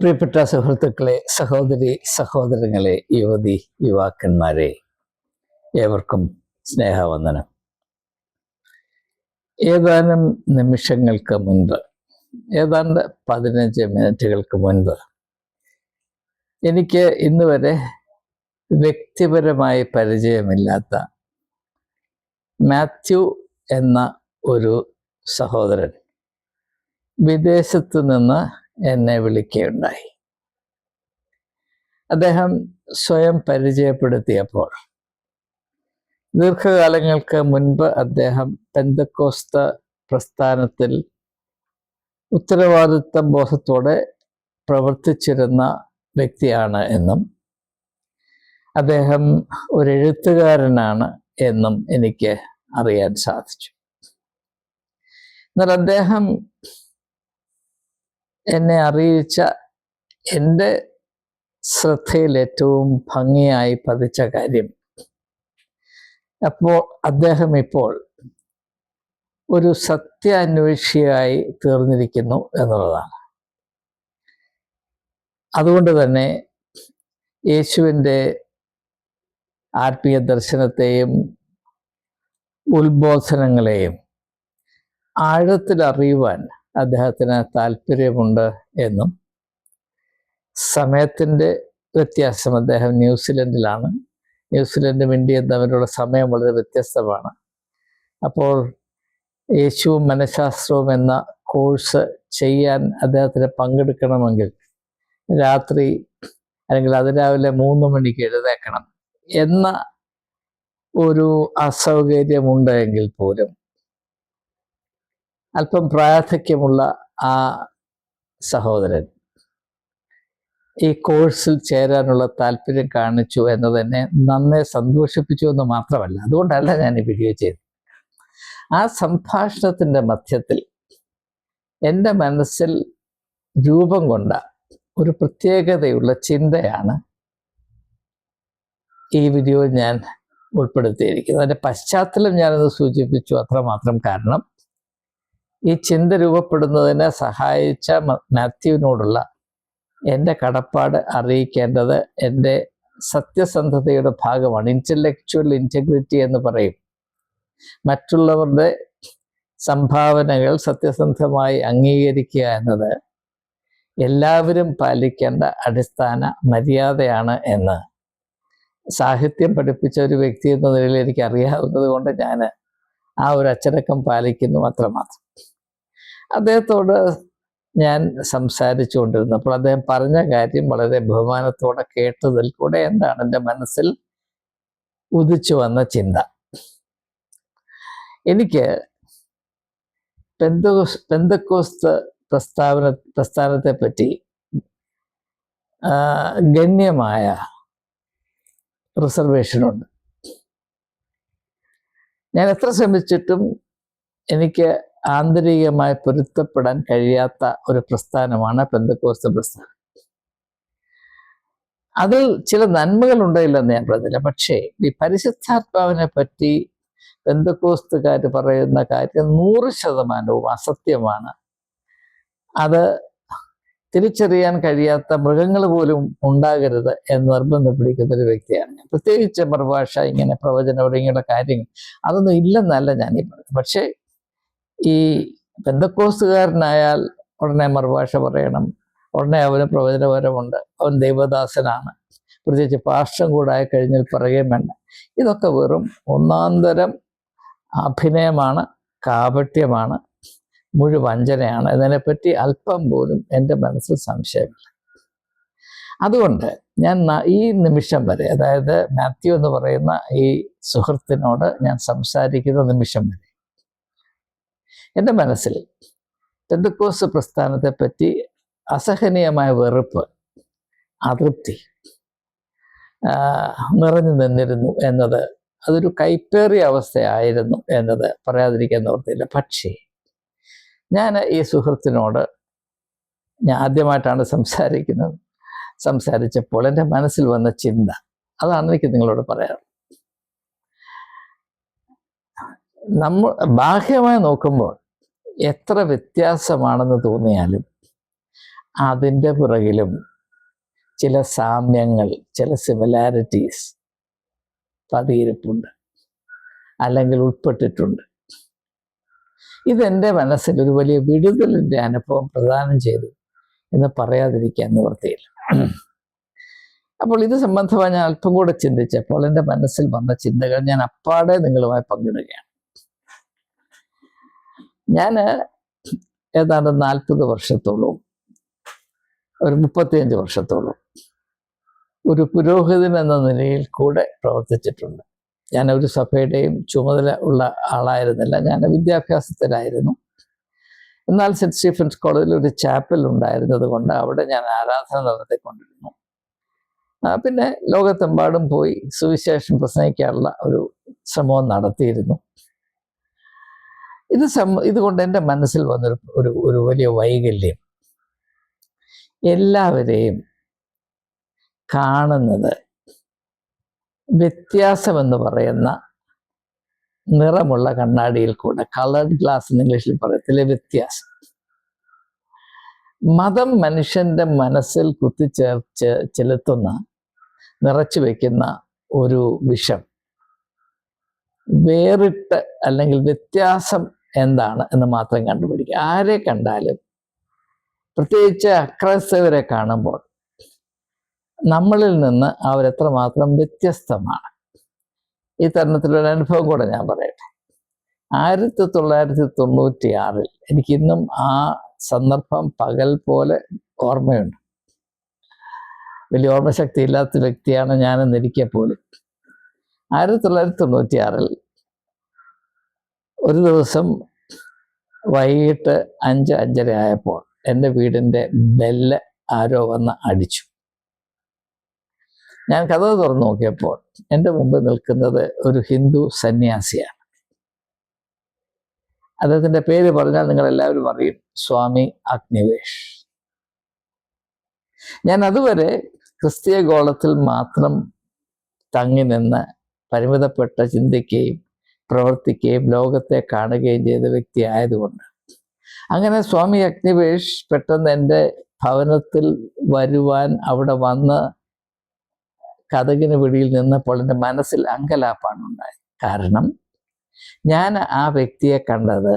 പ്രിയപ്പെട്ട സുഹൃത്തുക്കളെ, സഹോദരി സഹോദരങ്ങളെ, യുവതി യുവാക്കന്മാരെ, ഏവർക്കും സ്നേഹവന്ദനം. ഏതാനും നിമിഷങ്ങൾക്ക് മുൻപ്, ഏതാണ്ട് 15 മിനിറ്റുകൾക്ക് മുൻപ്, എനിക്ക് ഇന്ന് വരെ വ്യക്തിപരമായി പരിചയമില്ലാത്ത മാത്യു എന്ന ഒരു സഹോദരൻ വിദേശത്ത് നിന്ന് എന്നെ വിളിക്കുകയുണ്ടായി. അദ്ദേഹം സ്വയം പരിചയപ്പെടുത്തിയപ്പോൾ, ദീർഘകാലങ്ങൾക്ക് മുൻപ് അദ്ദേഹം പെന്തക്കോസ്ത പ്രസ്ഥാനത്തിൽ ഉത്തരവാദിത്വ ബോധത്തോടെ പ്രവർത്തിച്ചിരുന്ന വ്യക്തിയാണ് എന്നും അദ്ദേഹം ഒരു എഴുത്തുകാരനാണ് എന്നും എനിക്ക് അറിയാൻ സാധിച്ചു. എന്നാൽ അദ്ദേഹം എന്നെ അറിയിച്ച, എൻ്റെ ശ്രദ്ധയിൽ ഏറ്റവും ഭംഗിയായി പതിച്ച കാര്യം, അപ്പോൾ അദ്ദേഹം ഇപ്പോൾ ഒരു സത്യാന്വേഷിയായി തീർന്നിരിക്കുന്നു എന്നുള്ളതാണ്. അതുകൊണ്ട് തന്നെ യേശുവിൻ്റെ ആത്മീയ ദർശനത്തെയും ഉത്ബോധനങ്ങളെയും ആഴത്തിൽ അറിയുവാൻ അദ്ദേഹത്തിന് താല്പര്യമുണ്ട് എന്നും, സമയത്തിൻ്റെ വ്യത്യാസം, അദ്ദേഹം ന്യൂസിലൻഡിലാണ്, ന്യൂസിലൻഡും ഇന്ത്യയും തമ്മിലുള്ള സമയം വളരെ വ്യത്യസ്തമാണ്. അപ്പോൾ യേശുവും മനഃശാസ്ത്രവും എന്ന കോഴ്സ് ചെയ്യാൻ അദ്ദേഹത്തിന് പങ്കെടുക്കണമെങ്കിൽ രാത്രി അല്ലെങ്കിൽ അതിരാവിലെ 3 മണിക്ക് എഴുന്നേൽക്കണം എന്ന ഒരു അസൗകര്യമുണ്ട് എങ്കിൽ പോലും അല്പം പ്രായാധിക്യമുള്ള ആ സഹോദരൻ ഈ കോഴ്സിൽ ചേരാനുള്ള താല്പര്യം കാണിച്ചു എന്നത് എന്നെ നന്നേ സന്തോഷിപ്പിച്ചു എന്ന് മാത്രമല്ല, അതുകൊണ്ടല്ല ഞാൻ ഈ വീഡിയോ ചെയ്തത്. ആ സംഭാഷണത്തിൻ്റെ മധ്യത്തിൽ എൻ്റെ മനസ്സിൽ രൂപം കൊണ്ട ഒരു പ്രത്യേകതയുള്ള ചിന്തയാണ് ഈ വീഡിയോയിൽ ഞാൻ ഉൾപ്പെടുത്തിയിരിക്കുന്നത്. അതിൻ്റെ പശ്ചാത്തലം ഞാനത് സൂചിപ്പിച്ചു അത്രമാത്രം. കാരണം ഈ ചിന്ത രൂപപ്പെടുന്നതിനെ സഹായിച്ച മാത്യുവിനോടുള്ള എൻ്റെ കടപ്പാട് അറിയിക്കേണ്ടത് എൻ്റെ സത്യസന്ധതയുടെ ഭാഗമാണ്. ഇൻ്റലക്ച്വൽ ഇൻറ്റഗ്രിറ്റി എന്ന് പറയും. മറ്റുള്ളവരുടെ സംഭാവനകൾ സത്യസന്ധമായി അംഗീകരിക്കുക എന്നത് എല്ലാവരും പാലിക്കേണ്ട അടിസ്ഥാന മര്യാദയാണ് എന്ന് സാഹിത്യം പഠിപ്പിച്ച ഒരു വ്യക്തി എന്ന നിലയിൽ എനിക്ക് അറിയാവുന്നത് കൊണ്ട് ഞാൻ ആ ഒരു അച്ചടക്കം പാലിക്കുന്നു അത്രമാത്രം. അദ്ദേഹത്തോട് ഞാൻ സംസാരിച്ചു കൊണ്ടിരുന്നപ്പോൾ അദ്ദേഹം പറഞ്ഞ കാര്യം വളരെ ബഹുമാനത്തോടെ കേട്ടതിൽ കൂടെ എന്താണ് എൻ്റെ മനസ്സിൽ ഉദിച്ചു വന്ന ചിന്ത, എനിക്ക് പെന്തക്കോസ്ത് പ്രസ്ഥാനത്തെ പറ്റി ഗണ്യമായ റിസർവേഷനുണ്ട്. ഞാൻ എത്ര ശ്രമിച്ചിട്ടും എനിക്ക് ആന്തരികമായി പൊരുത്തപ്പെടാൻ കഴിയാത്ത ഒരു പ്രസ്ഥാനമാണ് പെന്തക്കോസ്ത് പ്രസ്ഥാനം. അതിൽ ചില നന്മകൾ ഉണ്ടായില്ലെന്ന് ഞാൻ പറഞ്ഞില്ല. പക്ഷേ ഈ പരിശുദ്ധാത്മാവിനെ പറ്റി പെന്തക്കോസ്തുകാർ പറയുന്ന കാര്യം 100% അസത്യമാണ്. അത് തിരിച്ചറിയാൻ കഴിയാത്ത മൃഗങ്ങൾ പോലും ഉണ്ടാകരുത് എന്ന് നിർബന്ധം പിടിക്കുന്ന ഒരു വ്യക്തിയാണ് ഞാൻ. പ്രത്യേകിച്ച് മറുഭാഷ, ഇങ്ങനെ പ്രവചനം, ഇങ്ങനെയുള്ള കാര്യങ്ങൾ അതൊന്നും ഇല്ലെന്നല്ല ഞാൻ ഈ പറയുന്നത്. പക്ഷേ ഈ പെന്തക്കോസ്തുകാരനായാൽ ഉടനെ മറുഭാഷ പറയണം, ഉടനെ അവന് പ്രവചനപരമുണ്ട്, അവൻ ദൈവദാസനാണ്, പ്രത്യേകിച്ച് പാർശ്വം കൂടായി കഴിഞ്ഞാൽ പറയുകയും വേണ്ട. ഇതൊക്കെ വെറും ഒന്നാന്തരം അഭിനയമാണ്, കാപട്യമാണ്, മുഴുവഞ്ചനയാണ്. ഇതിനെപ്പറ്റി അല്പം പോലും എൻ്റെ മനസ്സിൽ സംശയമില്ല. അതുകൊണ്ട് ഞാൻ ഈ നിമിഷം വരെ, അതായത് മാത്യു എന്ന് പറയുന്ന ഈ സുഹൃത്തിനോട് ഞാൻ സംസാരിക്കുന്ന നിമിഷം വരെ എൻ്റെ മനസ്സിൽ പെന്തക്കോസ്ത് പ്രസ്ഥാനത്തെ പറ്റി അസഹനീയമായ വെറുപ്പ്, അതൃപ്തി നിറഞ്ഞു നിന്നിരുന്നു എന്നത്, അതൊരു കൈപ്പേറിയ അവസ്ഥയായിരുന്നു എന്നത് പറയാതിരിക്കാൻ നിവൃത്തിയില്ല. പക്ഷേ ഞാൻ ഈ സുഹൃത്തിനോട് ഞാൻ ആദ്യമായിട്ടാണ് സംസാരിച്ചപ്പോൾ എൻ്റെ മനസ്സിൽ വന്ന ചിന്ത, അതാണ് എനിക്ക് നിങ്ങളോട് പറയാറ്. നമ്മൾ ബാഹ്യമായി നോക്കുമ്പോൾ എത്ര വ്യത്യാസമാണെന്ന് തോന്നിയാലും അതിൻ്റെ പിറകിലും ചില സാമ്യങ്ങൾ, ചില സിമിലാരിറ്റീസ് പതിയിരിപ്പുണ്ട്, അല്ലെങ്കിൽ ഉൾപ്പെട്ടിട്ടുണ്ട്. ഇതെൻ്റെ മനസ്സിൽ ഒരു വലിയ വിടുതലിൻ്റെ അനുഭവം പ്രദാനം ചെയ്തു എന്ന് പറയാതിരിക്കാൻ നിവൃത്തിയില്ല. അപ്പോൾ ഇത് സംബന്ധമായി ഞാൻ അല്പം കൂടെ ചിന്തിച്ചപ്പോൾ എൻ്റെ മനസ്സിൽ വന്ന ചിന്തകൾ ഞാൻ അപ്പാടെ നിങ്ങളുമായി പങ്കിടുകയാണ്. ഞാൻ ഏതാണ്ട് 40 വർഷത്തോളവും ഒരു 35 വർഷത്തോളം ഒരു പുരോഹിതൻ എന്ന നിലയിൽ കൂടെ പ്രവർത്തിച്ചിട്ടുണ്ട്. ഞാൻ ഒരു സഭയുടെയും ചുമതല ഉള്ള ആളായിരുന്നില്ല, ഞാൻ വിദ്യാഭ്യാസത്തിലായിരുന്നു. എന്നാൽ സെൻറ്റ് സ്റ്റീഫൻസ് കോളേജിൽ ഒരു ചാപ്പൽ ഉണ്ടായിരുന്നത് കൊണ്ട് അവിടെ ഞാൻ ആരാധന നടത്തിക്കൊണ്ടിരുന്നു. പിന്നെ ലോകത്തെമ്പാടും പോയി സുവിശേഷം പ്രസംഗിക്കാനുള്ള ഒരു ശ്രമവും നടത്തിയിരുന്നു. ഇതുകൊണ്ട് എൻ്റെ മനസ്സിൽ വന്നൊരു ഒരു വലിയ വൈകല്യം, എല്ലാവരെയും കാണുന്നത് വ്യത്യാസമെന്ന് പറയുന്ന നിറമുള്ള കണ്ണാടിയിൽ കൂടെ, കളർഡ് ഗ്ലാസ് എന്ന് ഇംഗ്ലീഷിൽ പറയത്തില്ലേ, വ്യത്യാസം. മതം മനുഷ്യൻ്റെ മനസ്സിൽ കുത്തിച്ചേർച്ച് ചെലുത്തുന്ന, നിറച്ചു വയ്ക്കുന്ന ഒരു വിഷം. വേറിട്ട് അല്ലെങ്കിൽ വ്യത്യാസം എന്താണ് എന്ന് മാത്രം കണ്ടുപിടിക്കുക. ആരെ കണ്ടാലും, പ്രത്യേകിച്ച് അക്രൈസ്തവരെ കാണുമ്പോൾ, നമ്മളിൽ നിന്ന് അവരെത്രമാത്രം വ്യത്യസ്തമാണ്. ഈ തരുണത്തിലൊരു അനുഭവം കൂടെ ഞാൻ പറയട്ടെ. 1996 എനിക്കിന്നും ആ സന്ദർഭം പകൽ പോലെ ഓർമ്മയുണ്ട്. വലിയ ഓർമ്മശക്തി ഇല്ലാത്ത വ്യക്തിയാണ് ഞാനെന്നിരിക്കെ പോലും. 1996 ഒരു ദിവസം വൈകിട്ട് 5-5:30 ആയപ്പോൾ എൻ്റെ വീടിൻ്റെ ബെല്ല് ആരോ വന്ന് അടിച്ചു. ഞാൻ കതക് തുറന്നു നോക്കിയപ്പോൾ എൻ്റെ മുമ്പ് നിൽക്കുന്നത് ഒരു ഹിന്ദു സന്യാസിയാണ്. അദ്ദേഹത്തിൻ്റെ പേര് പറഞ്ഞാൽ നിങ്ങളെല്ലാവരും അറിയും, സ്വാമി അഗ്നിവേഷ്. ഞാൻ അതുവരെ ക്രിസ്തീയ ഗോളത്തിൽ മാത്രം തങ്ങി നിന്ന് പരിമിതപ്പെട്ട ചിന്തിക്കുകയും പ്രവർത്തിക്കുകയും ലോകത്തെ കാണുകയും ചെയ്ത വ്യക്തി ആയതുകൊണ്ട്, അങ്ങനെ സ്വാമി അഗ്നിവേഷ് പെട്ടെന്ന് എൻ്റെ ഭവനത്തിൽ വരുവാൻ അവിടെ വന്ന് കതകിന് വെളിയിൽ നിന്നപ്പോൾ എൻ്റെ മനസ്സിൽ അങ്കലാപ്പാണ് ഉണ്ടായത്. കാരണം ഞാൻ ആ വ്യക്തിയെ കണ്ടത്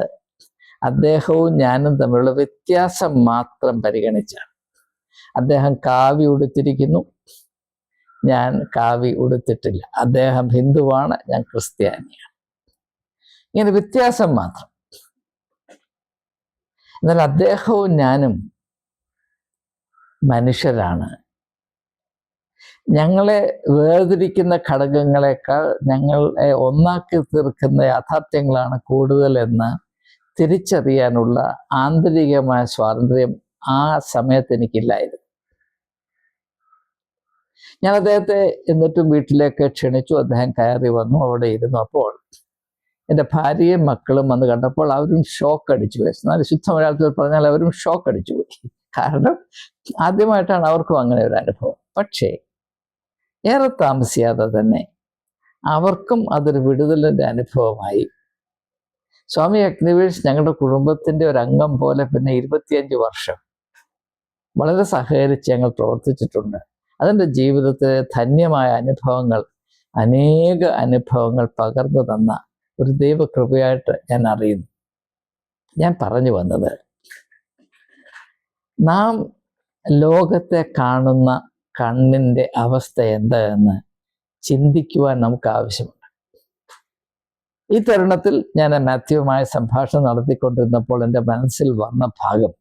അദ്ദേഹവും ഞാനും തമ്മിലുള്ള വ്യത്യാസം മാത്രം പരിഗണിച്ചാണ്. അദ്ദേഹം കാവി ഉടുത്തിരിക്കുന്നു, ഞാൻ കാവി ഉടുത്തിട്ടില്ല. അദ്ദേഹം ഹിന്ദുവാണ്, ഞാൻ ക്രിസ്ത്യാനിയാണ്. ഇങ്ങനെ വ്യത്യാസം മാത്രം. എന്നാൽ അദ്ദേഹവും ഞാനും മനുഷ്യരാണ്. ഞങ്ങളെ വേർതിരിക്കുന്ന ഘടകങ്ങളെക്കാൾ ഞങ്ങളെ ഒന്നാക്കി തീർക്കുന്ന യാഥാർത്ഥ്യങ്ങളാണ് കൂടുതലെന്ന് തിരിച്ചറിയാനുള്ള ആന്തരികമായ സ്വാതന്ത്ര്യം ആ സമയത്ത് എനിക്കില്ലായിരുന്നു. ഞാൻ അദ്ദേഹത്തെ എന്നിട്ടും വീട്ടിലേക്ക് ക്ഷണിച്ചു. അദ്ദേഹം കയറി വന്നു, അവിടെ ഇരുന്നു. അപ്പോൾ എൻ്റെ ഭാര്യയും മക്കളും വന്ന് കണ്ടപ്പോൾ അവരും ഷോക്ക് അടിച്ചു പോയി. എന്നാൽ ശുദ്ധ മലയാളത്തിൽ പറഞ്ഞാൽ അവരും ഷോക്ക് അടിച്ചു പോയി. കാരണം ആദ്യമായിട്ടാണ് അവർക്കും അങ്ങനെ ഒരു അനുഭവം. പക്ഷേ ഏറെ താമസിയാതെ തന്നെ അവർക്കും അതൊരു വിടുതലിൻ്റെ അനുഭവമായി. സ്വാമി അഗ്നിവേഷ് ഞങ്ങളുടെ കുടുംബത്തിൻ്റെ ഒരു അംഗം പോലെ പിന്നെ 25 വർഷം വളരെ സഹകരിച്ച് ഞങ്ങൾ പ്രവർത്തിച്ചിട്ടുണ്ട്. അതിൻ്റെ ജീവിതത്തിലെ ധന്യമായ അനുഭവങ്ങൾ, അനേക അനുഭവങ്ങൾ പകർന്നു തന്ന ഒരു ദൈവകൃപയായിട്ട് ഞാൻ അറിയുന്നു. ഞാൻ പറഞ്ഞു വന്നത്, നാം ലോകത്തെ കാണുന്ന കണ്ണിൻ്റെ അവസ്ഥ എന്താണെന്ന് ചിന്തിക്കുവാൻ നമുക്ക് ആവശ്യമുണ്ട്. ഈ തരുണത്തിൽ ഞാൻ മാത്യുവുമായ സംഭാഷണം നടത്തിക്കൊണ്ടിരുന്നപ്പോൾ എൻ്റെ മനസ്സിൽ വന്ന ഭാഗം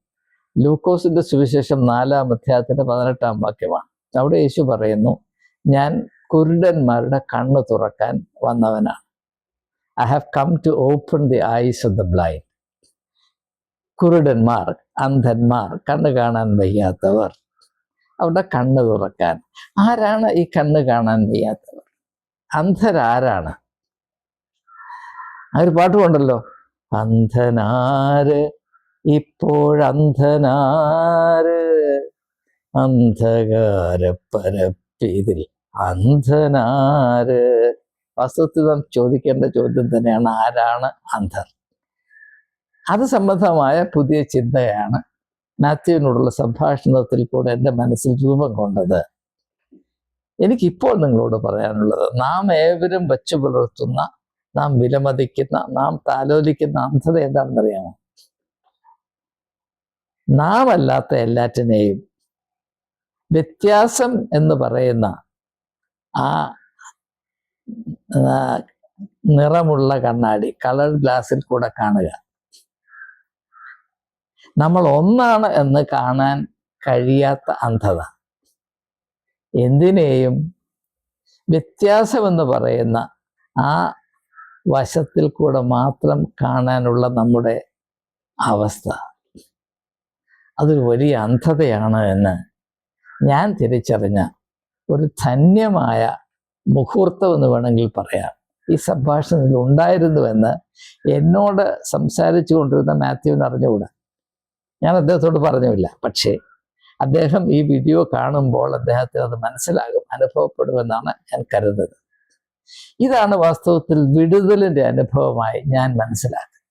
ലൂക്കോസിന്റെ സുവിശേഷം 4-ാം അധ്യായത്തിന്റെ 18-ാം വാക്യമാണ്. അവിടെ യേശു പറയുന്നു, ഞാൻ കുരുടന്മാരുടെ കണ്ണ് തുറക്കാൻ വന്നവനാണ്. I have come to open the eyes of the blind. കുരുടന്മാർ, അന്ധന്മാർ, കണ്ണ് കാണാൻ വയ്യാത്തവർ, അവരുടെ കണ്ണ് തുറക്കാൻ. ആരാണ് ഈ കണ്ണ് കാണാൻ വയ്യാത്തവർ? അന്ധരാരാണ്? ആ ഒരു പാട്ടുമുണ്ടല്ലോ, അന്ധനാര് ഇപ്പോഴന്ധനാര്, അന്ധകാരപ്പരപ്പിതിൽ അന്ധനാര്. വാസ്തവത്തിൽ നാം ചോദിക്കേണ്ട ചോദ്യം തന്നെയാണ്, ആരാണ് അന്ധർ? അത് സംബന്ധമായ പുതിയ ചിന്തയാണ് മാത്യുവിനോടുള്ള സംഭാഷണത്തിൽ കൂടെ എൻ്റെ മനസ്സിൽ രൂപം കൊണ്ടത്. എനിക്കിപ്പോൾ നിങ്ങളോട് പറയാനുള്ളത്, നാം ഏവരും വച്ചു പുലർത്തുന്ന, നാം വിലമതിക്കുന്ന, നാം താലോലിക്കുന്ന അന്ധത എന്താണെന്നറിയാമോ? നാം അല്ലാത്ത എല്ലാറ്റിനെയും വ്യത്യാസം എന്ന് പറയുന്ന ആ നിറമുള്ള കണ്ണാടി, കളർ ഗ്ലാസ്സിൽ കൂടെ കാണുക. നമ്മൾ ഒന്നാണ് എന്ന് കാണാൻ കഴിയാത്ത അന്ധത. എന്തിനേയും വ്യത്യാസമെന്ന് പറയുന്ന ആ വശത്തിൽ കൂടെ മാത്രം കാണാനുള്ള നമ്മുടെ അവസ്ഥ, അതൊരു വലിയ അന്ധതയാണ് എന്ന് ഞാൻ തിരിച്ചറിഞ്ഞ ഒരു ധന്യമായ മുഹൂർത്തം എന്ന് വേണമെങ്കിൽ പറയാം ഈ സംഭാഷണത്തിൽ ഉണ്ടായിരുന്നുവെന്ന് എന്നോട് സംസാരിച്ചു കൊണ്ടിരുന്ന മാത്യുവിന് അറിഞ്ഞുകൂടാ. ഞാൻ അദ്ദേഹത്തോട് പറഞ്ഞില്ല. പക്ഷേ അദ്ദേഹം ഈ വീഡിയോ കാണുമ്പോൾ അദ്ദേഹത്തിന് അത് മനസ്സിലാകും, അനുഭവപ്പെടുമെന്നാണ് ഞാൻ കരുതുന്നത്. ഇതാണ് വാസ്തവത്തിൽ വിടുതലിൻ്റെ അനുഭവമായി ഞാൻ മനസ്സിലാക്കുന്നത്.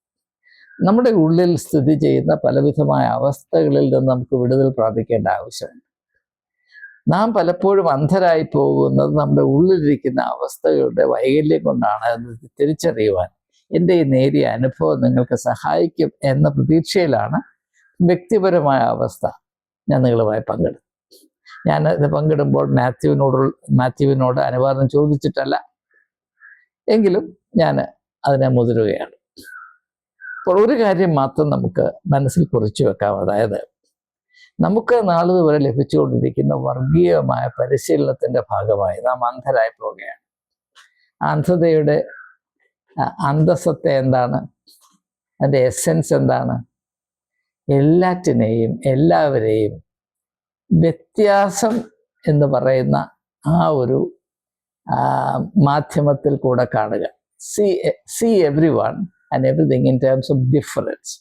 നമ്മുടെ ഉള്ളിൽ സ്ഥിതി ചെയ്യുന്ന പലവിധമായ അവസ്ഥകളിൽ നിന്ന് നമുക്ക് വിടുതൽ പ്രാപിക്കേണ്ട ആവശ്യമുണ്ട്. നാം പലപ്പോഴും അന്ധരായി പോകുന്നത് നമ്മുടെ ഉള്ളിലിരിക്കുന്ന അവസ്ഥകളുടെ വൈകല്യം കൊണ്ടാണ് എന്ന് തിരിച്ചറിയുവാൻ എൻ്റെ ഈ നേരിയ അനുഭവം നിങ്ങൾക്ക് സഹായിക്കും എന്ന പ്രതീക്ഷയിലാണ് വ്യക്തിപരമായ അവസ്ഥ ഞാൻ നിങ്ങളുമായി പങ്കിടും. ഞാൻ ഇത് പങ്കിടുമ്പോൾ മാത്യുവിനോട് അനുവാദം ചോദിച്ചിട്ടല്ല, എങ്കിലും ഞാൻ അതിനെ മുതിരുകയാണ്. അപ്പോൾ ഒരു കാര്യം മാത്രം നമുക്ക് മനസ്സിൽ കുറിച്ചു വെക്കാം. അതായത്, നമുക്ക് നാളിതുവരെ ലഭിച്ചുകൊണ്ടിരിക്കുന്ന വർഗീയമായ പരിശീലനത്തിൻ്റെ ഭാഗമായി നാം അന്ധരായി പോവുകയാണ്. അന്ധതയുടെ അന്തസത്ത എന്താണ്? അതിൻ്റെ എസെൻസ് എന്താണ്? എല്ലാറ്റിനെയും എല്ലാവരെയും വ്യത്യാസം എന്ന് പറയുന്ന ആ ഒരു മാധ്യമത്തിൽ കൂടെ കാണുക. See every one and everything in terms of difference.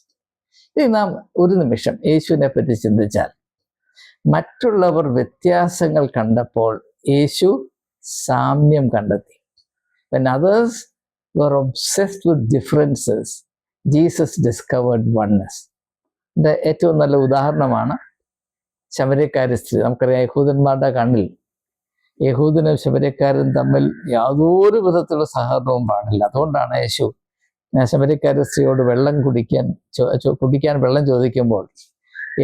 ഇനി നാം ഒരു നിമിഷം യേശുവിനെ പറ്റി ചിന്തിച്ചാൽ, മറ്റുള്ളവർ വ്യത്യാസങ്ങൾ കണ്ടപ്പോൾ യേശു സാമ്യം കണ്ടെത്തി. When others were obsessed with differences, Jesus discovered oneness. ഇതിൻ്റെ ഏറ്റവും നല്ല ഉദാഹരണമാണ് ശമര്യക്കാരി സ്ത്രീ. നമുക്കറിയാം, യഹൂദന്മാരുടെ കണ്ണിൽ യഹൂദനും ശമര്യക്കാരും തമ്മിൽ യാതൊരു വിധത്തിലുള്ള സഹകരണവും പാടില്ല. അതുകൊണ്ടാണ് യേശു ശമര്യക്കാരി സ്ത്രീയോട് വെള്ളം കുടിക്കാൻ വെള്ളം ചോദിക്കുമ്പോൾ,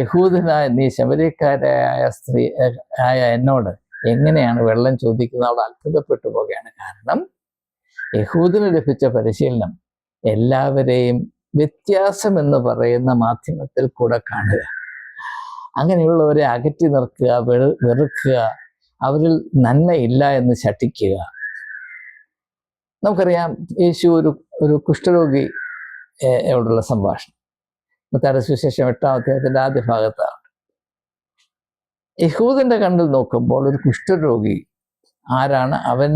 യഹൂദനായ നീ ശമര്യക്കാരായ സ്ത്രീ ആയ എന്നോട് എങ്ങനെയാണ് വെള്ളം ചോദിക്കുന്നത്? അവിടെ അത്ഭുതപ്പെട്ടു പോകുകയാണ്. കാരണം യഹൂദന് ലഭിച്ച പരിശീലനം എല്ലാവരെയും വ്യത്യാസം എന്ന് പറയുന്ന മാധ്യമത്തിൽ കൂടെ കാണുക, അങ്ങനെയുള്ളവരെ അകറ്റി നിർത്തുക, വെറുക്കുക, അവരിൽ നന്മയില്ല എന്ന് ശഠിക്കുക. നമുക്കറിയാം, യേശു ഒരു കുഷ്ഠരോഗിയോടുള്ള സംഭാഷണം മത്തായിയുടെ സുവിശേഷം 8-ാം അധ്യായത്തിൻ്റെ ആദ്യ ഭാഗത്താണ്. യഹൂദന്റെ കണ്ണിൽ നോക്കുമ്പോൾ ഒരു കുഷ്ഠരോഗി ആരാണ്? അവൻ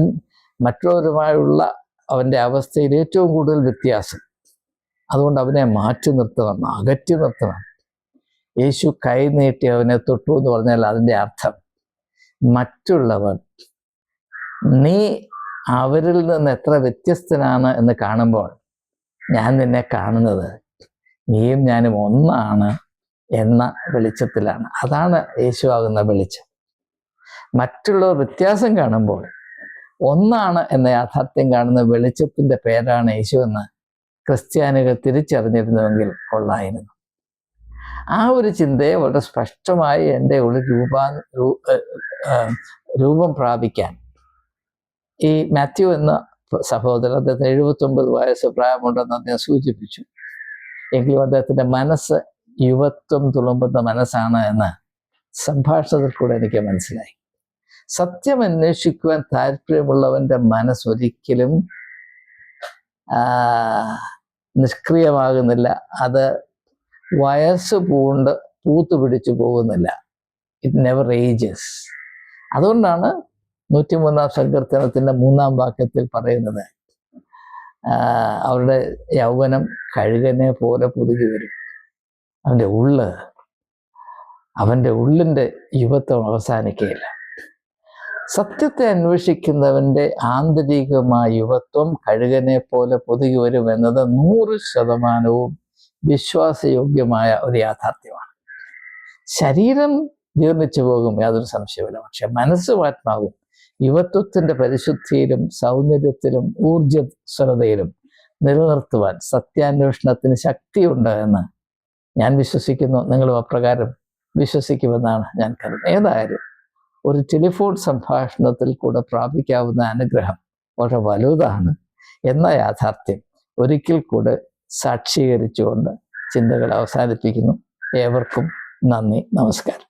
മറ്റുള്ളവരുമായുള്ള അവൻ്റെ അവസ്ഥയിൽ ഏറ്റവും കൂടുതൽ വ്യത്യാസം. അതുകൊണ്ട് അവനെ മാറ്റി നിർത്തണം, അകറ്റി നിർത്തണം. യേശു കൈ നീട്ടി അവനെ തൊട്ടു എന്ന് പറഞ്ഞാൽ അതിൻ്റെ അർത്ഥം, മറ്റുള്ളവർ നീ അവരിൽ നിന്ന് എത്ര വ്യത്യസ്തനാണ് എന്ന് കാണുമ്പോൾ ഞാൻ നിന്നെ കാണുന്നത് നീയും ഞാനും ഒന്നാണ് എന്ന വെളിച്ചത്തിലാണ്. അതാണ് യേശു ആകുന്ന വെളിച്ചം. മറ്റുള്ളവർ വ്യത്യാസം കാണുമ്പോൾ ഒന്നാണ് എന്ന യാഥാർത്ഥ്യം കാണുന്ന വെളിച്ചത്തിൻ്റെ പേരാണ് യേശു എന്ന് ക്രിസ്ത്യാനികൾ തിരിച്ചറിഞ്ഞിരുന്നുവെങ്കിൽ കൊള്ളായിരുന്നു. ആ ഒരു ചിന്തയെ വളരെ സ്പഷ്ടമായി എൻ്റെ ഉള്ളിൽ രൂപം പ്രാപിക്കാൻ ഈ മാത്യു എന്ന സഹോദരൻ, അദ്ദേഹത്തിന് 79 വയസ്സ് പ്രായമുണ്ടെന്ന് അദ്ദേഹം സൂചിപ്പിച്ചു. എങ്കിലും അദ്ദേഹത്തിൻ്റെ മനസ്സ് യുവത്വം തുളുമ്പുന്ന മനസ്സാണ് എന്ന് സംഭാഷണത്തിൽ കൂടെ എനിക്ക് മനസ്സിലായി. സത്യം അന്വേഷിക്കുവാൻ താല്പര്യമുള്ളവൻ്റെ മനസ്സൊരിക്കലും നിഷ്ക്രിയമാകുന്നില്ല. അത് വയസ്സ് പൂത്തു പിടിച്ചു പോകുന്നില്ല. It never ages. അതുകൊണ്ടാണ് 103-ാം സങ്കീർത്തനത്തിൻ്റെ 3-ാം വാക്യത്തിൽ പറയുന്നത്, അവരുടെ യൗവനം കഴുകനെ പോലെ പുതുകി വരും. അവൻ്റെ ഉള്ളിൻ്റെ യുവത്വം അവസാനിക്കുകയില്ല. സത്യത്തെ അന്വേഷിക്കുന്നവൻ്റെ ആന്തരികമായ യുവത്വം കഴുകനെ പോലെ പുതുകി വരും എന്നത് 100% വിശ്വാസയോഗ്യമായ ഒരു യാഥാർത്ഥ്യമാണ്. ശരീരം ജീർണിച്ചു പോകും, യാതൊരു സംശയമില്ല. പക്ഷെ മനസ്സും ആത്മാവും യുവത്വത്തിൻ്റെ പരിശുദ്ധിയിലും സൗന്ദര്യത്തിലും ഊർജ്ജസ്വലതയിലും നിലനിർത്തുവാൻ സത്യാന്വേഷണത്തിന് ശക്തിയുണ്ട് എന്ന് ഞാൻ വിശ്വസിക്കുന്നു. നിങ്ങളും അപ്രകാരം വിശ്വസിക്കുമെന്നാണ് ഞാൻ കരുതുന്നത്. ഏതായാലും ഒരു ടെലിഫോൺ സംഭാഷണത്തിൽ കൂടെ പ്രാപിക്കാവുന്ന അനുഗ്രഹം വളരെ വലുതാണ് എന്ന യാഥാർത്ഥ്യം ഒരിക്കൽ കൂടെ സാക്ഷീകരിച്ചുകൊണ്ട് ചിന്തകൾ അവസാനിപ്പിക്കുന്നു. ഏവർക്കും നന്ദി, നമസ്കാരം.